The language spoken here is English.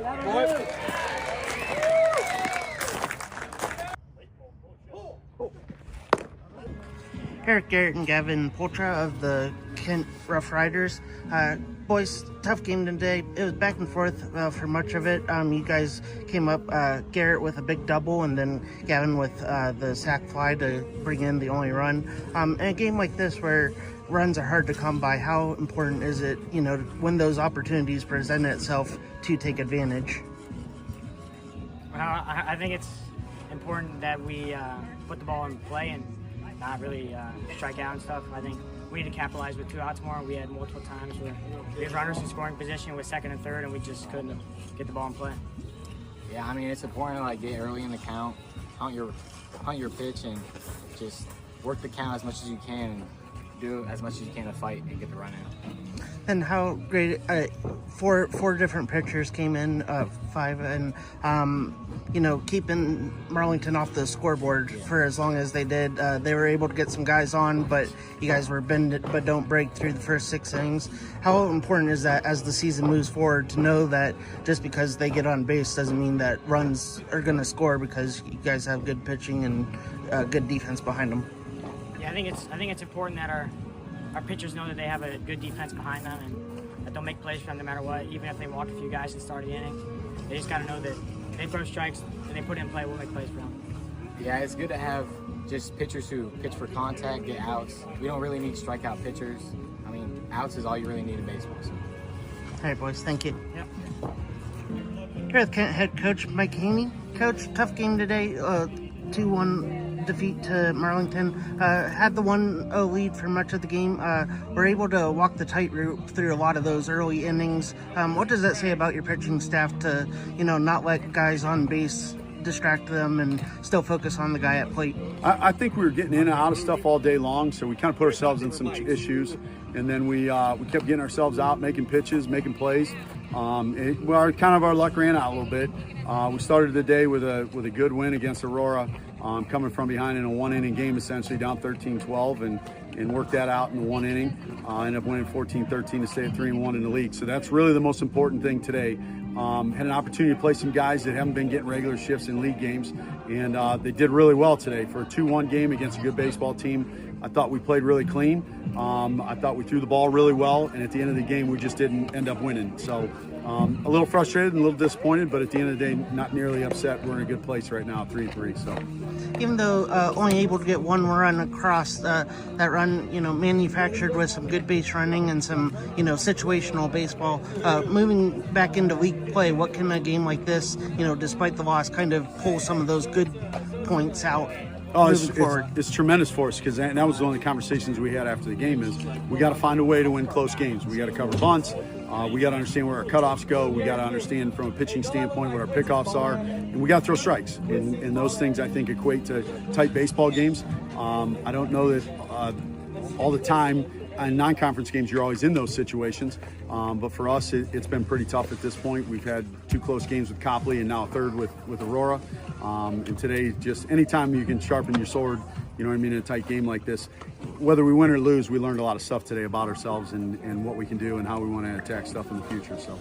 Here at Garrett and Gavin Polcha of the Kent Rough Riders. Boys, tough game today. It was back and forth for much of it. You guys came up, Garrett with a big double, and then Gavin with the sack fly to bring in the only run. In a game like this where runs are hard to come by, how important is it, when those opportunities present itself to take advantage? Well, I think it's important that we put the ball in play and not really strike out and stuff. I think we need to capitalize with 2 outs more. We had multiple times where we had runners in scoring position with 2nd and 3rd, and we just couldn't get the ball in play. Yeah, I mean, it's important to get early in the count, hunt your pitch, and just work the count as much as you can, and do as much as you can to fight and get the run in. And how great, four different pitchers came in, 5, and keeping Marlington off the scoreboard for as long as they did. They were able to get some guys on, but you guys were bend but don't break through the first 6 innings. How important is that as the season moves forward to know that just because they get on base doesn't mean that runs are going to score because you guys have good pitching and good defense behind them? Yeah, I think it's important that our pitchers know that they have a good defense behind them and that they'll make plays for them no matter what, even if they walk a few guys and start the inning. They just got to know that if they throw strikes and they put in play, we'll make plays for them. Yeah, it's good to have just pitchers who pitch for contact, get outs. We don't really need strikeout pitchers. I mean, outs is all you really need in baseball. So. All right, boys, thank you. Yep. Here with Kent head coach Mike Haney. Coach, tough game today, 2-1 defeat to Marlington. Had the 1-0 lead for much of the game. Were able to walk the tightrope through a lot of those early innings. What does that say about your pitching staff to, not let guys on base distract them and still focus on the guy at plate? I think we were getting in and out of stuff all day long, so we kind of put ourselves in some issues, and then we kept getting ourselves out, making pitches, making plays. Our luck ran out a little bit. We started the day with a good win against Aurora, coming from behind in a 1-inning game, essentially down 13-12, and worked that out in the 1 inning. Ended up winning 14-13 to stay at 3-1 in the league. So that's really the most important thing today. Had an opportunity to play some guys that haven't been getting regular shifts in league games, and they did really well today. For a 2-1 game against a good baseball team, I thought we played really clean. I thought we threw the ball really well, and at the end of the game, we just didn't end up winning. So a little frustrated and a little disappointed, but at the end of the day, not nearly upset. We're in a good place right now, 3-3. So, even though only able to get 1 run across, that run, manufactured with some good base running and some, situational baseball, moving back into league play, what can a game like this, despite the loss, kind of pull some of those good points out? Oh, it's tremendous for us, because that was one of the conversations we had after the game is we got to find a way to win close games. We got to cover bunts. We got to understand where our cutoffs go. We got to understand from a pitching standpoint what our pickoffs are, and we got to throw strikes. And those things, I think, equate to tight baseball games. I don't know that all the time in non-conference games you're always in those situations, but for us it's been pretty tough at this point. We've had 2 close games with Copley and now a 3rd with Aurora, and today, just anytime you can sharpen your sword, in a tight game like this, whether we win or lose, we learned a lot of stuff today about ourselves and what we can do and how we want to attack stuff in the future. So